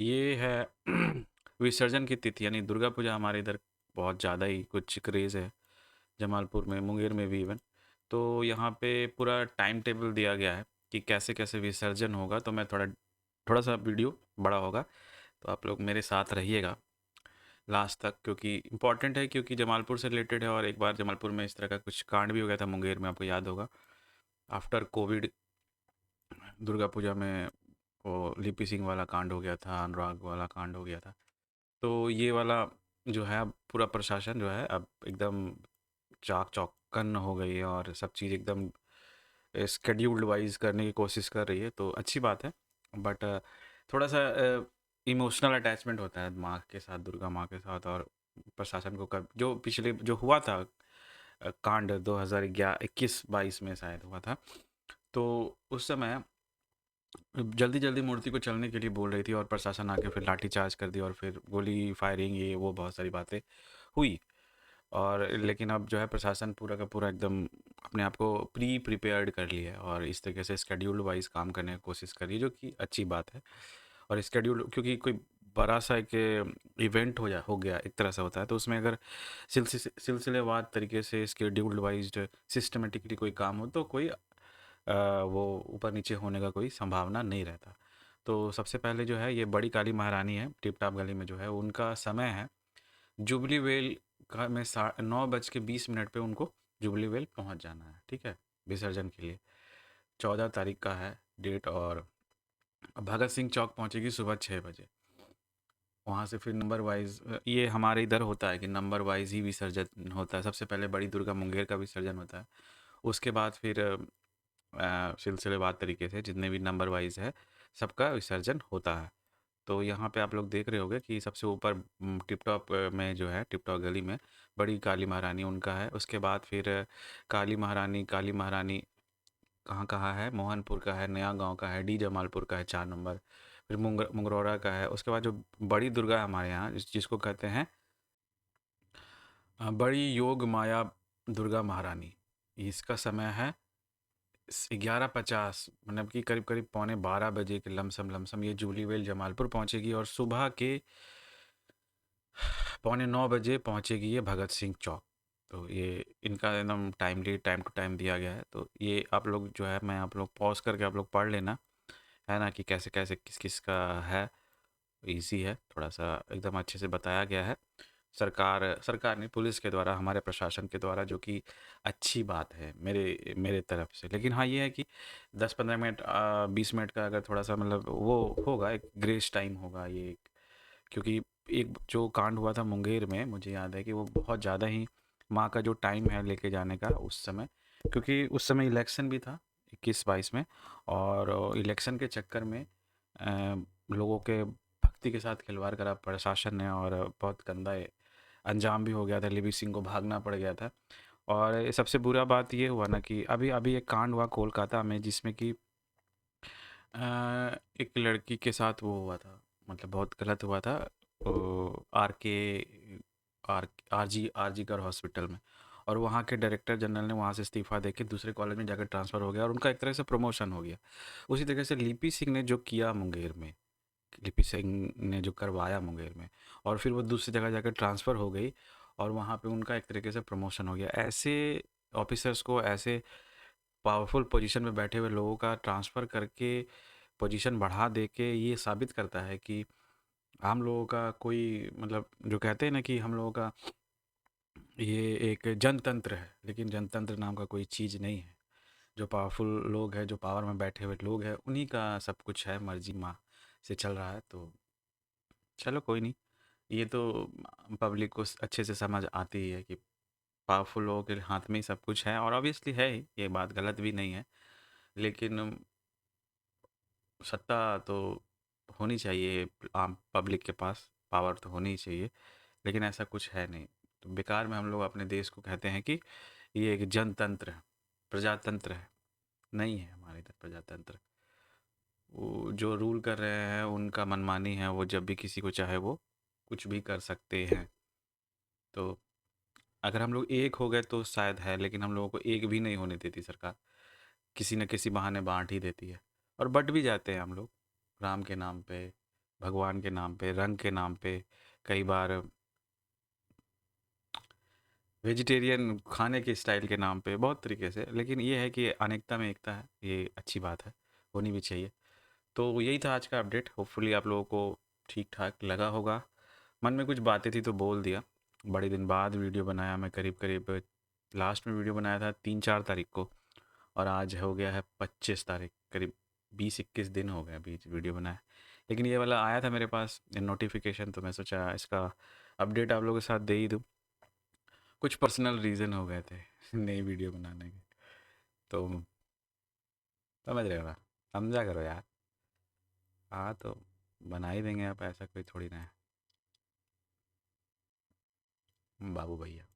ये है विसर्जन की तिथि, यानी दुर्गा पूजा हमारे इधर बहुत ज़्यादा ही कुछ क्रेज़ है, जमालपुर में, मुंगेर में भी इवन। तो यहाँ पे पूरा टाइम टेबल दिया गया है कि कैसे-कैसे विसर्जन होगा, तो मैं थोड़ा-सा वीडियो बड़ा होगा, तो आप लोग मेरे साथ रहिएगा लास्ट तक, क्योंकि इम्पोर्टेंट है, क्योंकि जमालपुर से रिलेटेड है। और एक बार जमालपुर में इस तरह का कुछ कांड भी हो गया था मुंगेर में, आपको याद होगा। आफ्टर कोविड दुर्गा पूजा में वो लिपि सिंह वाला कांड हो गया था, अनुराग वाला कांड हो गया था। तो ये वाला जो है, अब पूरा प्रशासन जो है अब एकदम चाक चौकन्ना हो गई है और सब चीज़ एकदम स्केड्यूल्ड वाइज करने की कोशिश कर रही है, तो अच्छी बात है। बट थोड़ा सा इमोशनल अटैचमेंट होता है माँ के साथ, दुर्गा माँ के साथ। और प्रशासन को कब जो पिछले जो हुआ था कांड 2021-22 में शायद हुआ था, तो उस समय जल्दी जल्दी मूर्ति को चलने के लिए बोल रही थी और प्रशासन आके फिर लाठी चार्ज कर दिया और फिर गोली फायरिंग, ये वो बहुत सारी बातें हुई। और लेकिन अब जो है प्रशासन पूरा का पूरा एकदम अपने आप को प्रिपेयर्ड कर लिया है और इस तरीके से स्केड्यूल्ड वाइज काम करने की कोशिश कर रही है, जो कि अच्छी बात है। और स्केड्यूल, क्योंकि कोई बड़ा सा एक इवेंट हो गया एक तरह से होता है, तो उसमें अगर सिलसिलेवार तरीके से स्केड्यूल्ड वाइज सिस्टमेटिकली कोई काम हो, तो कोई वो ऊपर नीचे होने का कोई संभावना नहीं रहता। तो सबसे पहले जो है ये बड़ी काली महारानी है, टिप टॉप गली में जो है उनका समय है जुबली वेल का में 9:20 पे उनको जुबली वेल पहुंच जाना है, ठीक है, विसर्जन के लिए। 14 तारीख का है डेट। और भगत सिंह चौक पहुंचेगी सुबह 6 बजे। वहाँ से फिर नंबर वाइज, ये हमारे इधर होता है कि नंबर वाइज ही विसर्जन होता है। सबसे पहले बड़ी दुर्गा मुंगेर का विसर्जन होता है, उसके बाद फिर सिलसिलेवार तरीके से जितने भी नंबर वाइज है सबका विसर्जन होता है। तो यहाँ पे आप लोग देख रहे होंगे कि सबसे ऊपर टिप टॉप में जो है, टिप टॉप गली में बड़ी काली महारानी उनका है। उसके बाद फिर काली महारानी कहाँ कहाँ है, मोहनपुर का है, नया गांव का है, डी जमालपुर का है 4 नंबर, फिर मुंगरौरा का है। उसके बाद जो बड़ी दुर्गा है हमारे यहाँ, जिसको कहते हैं बड़ी योग माया दुर्गा महारानी, इसका समय है 11:50, मतलब कि करीब करीब 11:45 के लमसम लमसम ये जूबली वेल जमालपुर पहुंचेगी। और सुबह के 8:45 पहुंचेगी ये भगत सिंह चौक। तो ये इनका एकदम टाइमली टाइम टू टाइम दिया गया है। तो ये आप लोग जो है, मैं आप लोग पॉज करके आप लोग पढ़ लेना, है ना, कि कैसे कैसे किस किस का है। इजी है, थोड़ा सा एकदम अच्छे से बताया गया है। सरकार सरकार ने पुलिस के द्वारा, हमारे प्रशासन के द्वारा, जो कि अच्छी बात है मेरे मेरे तरफ से। लेकिन हाँ, ये है कि 10-15 मिनट 20 मिनट का अगर थोड़ा सा मतलब वो होगा, एक ग्रेस टाइम होगा ये। क्योंकि एक जो कांड हुआ था मुंगेर में, मुझे याद है कि वो बहुत ज़्यादा ही माँ का जो टाइम है लेके जाने का उस समय, क्योंकि उस समय इलेक्शन भी था 21-22 में। और इलेक्शन के चक्कर में लोगों के भक्ति के साथ खिलवाड़ करा प्रशासन ने, और बहुत गंदा अंजाम भी हो गया था, लिपि सिंह को भागना पड़ गया था। और सबसे बुरा बात ये हुआ ना कि अभी अभी एक कांड हुआ कोलकाता में, जिसमें कि एक लड़की के साथ वो हुआ था, मतलब बहुत गलत हुआ था। आर के आर आर जी कर हॉस्पिटल में। और वहाँ के डायरेक्टर जनरल ने वहाँ से इस्तीफा देके दूसरे कॉलेज में जाकर ट्रांसफ़र हो गया और उनका एक तरह से प्रमोशन हो गया। उसी तरीके से लिपि सिंह ने जो किया मुंगेर में, लिपि सिंह ने जो करवाया मुंगेर में, और फिर वो दूसरी जगह जाकर ट्रांसफ़र हो गई और वहाँ पे उनका एक तरीके से प्रमोशन हो गया। ऐसे ऑफिसर्स को, ऐसे पावरफुल पोजीशन में बैठे हुए लोगों का ट्रांसफ़र करके पोजीशन बढ़ा दे के, ये साबित करता है कि हम लोगों का कोई, मतलब जो कहते हैं ना कि हम लोगों का ये एक जनतंत्र है, लेकिन जनतंत्र नाम का कोई चीज़ नहीं है। जो पावरफुल लोग हैं, जो पावर में बैठे हुए लोग हैं, उन्हीं का सब कुछ है, मर्जी माँ से चल रहा है। तो चलो कोई नहीं, ये तो पब्लिक को अच्छे से समझ आती ही है कि पावरफुल लोगों के हाथ में ही सब कुछ है। और ऑब्वियसली है ही, ये बात गलत भी नहीं है। लेकिन सत्ता तो होनी चाहिए, आम पब्लिक के पास पावर तो होनी ही चाहिए, लेकिन ऐसा कुछ है नहीं। तो बेकार में हम लोग अपने देश को कहते हैं कि ये एक जनतंत्र है, प्रजातंत्र है। नहीं है हमारे इधर प्रजातंत्र। वो जो रूल कर रहे हैं उनका मनमानी है, वो जब भी किसी को चाहे वो कुछ भी कर सकते हैं। तो अगर हम लोग एक हो गए तो शायद है, लेकिन हम लोगों को एक भी नहीं होने देती सरकार, किसी न किसी बहाने बांट ही देती है। और बट भी जाते हैं हम लोग राम के नाम पे, भगवान के नाम पे, रंग के नाम पे, कई बार वेजिटेरियन खाने के स्टाइल के नाम पे, बहुत तरीके से। लेकिन ये है कि अनेकता में एकता है, ये अच्छी बात है, होनी भी चाहिए। तो यही था आज का अपडेट। होपफुली आप लोगों को ठीक ठाक लगा होगा। मन में कुछ बातें थी तो बोल दिया। बड़े दिन बाद वीडियो बनाया मैं, करीब करीब लास्ट में वीडियो बनाया था 3-4 तारीख को, और आज हो गया है 25 तारीख, करीब 20-21 दिन हो गए बीच वीडियो बनाए। लेकिन ये वाला आया था मेरे पास नोटिफिकेशन, तो मैं सोचा इसका अपडेट आप लोगों के साथ दे ही दूँ। कुछ पर्सनल रीज़न हो गए थे नई वीडियो बनाने के, तो समझ रहे हो ना, समझा करो यार। हाँ तो बना ही देंगे, आप ऐसा कोई थोड़ी ना है बाबू भैया।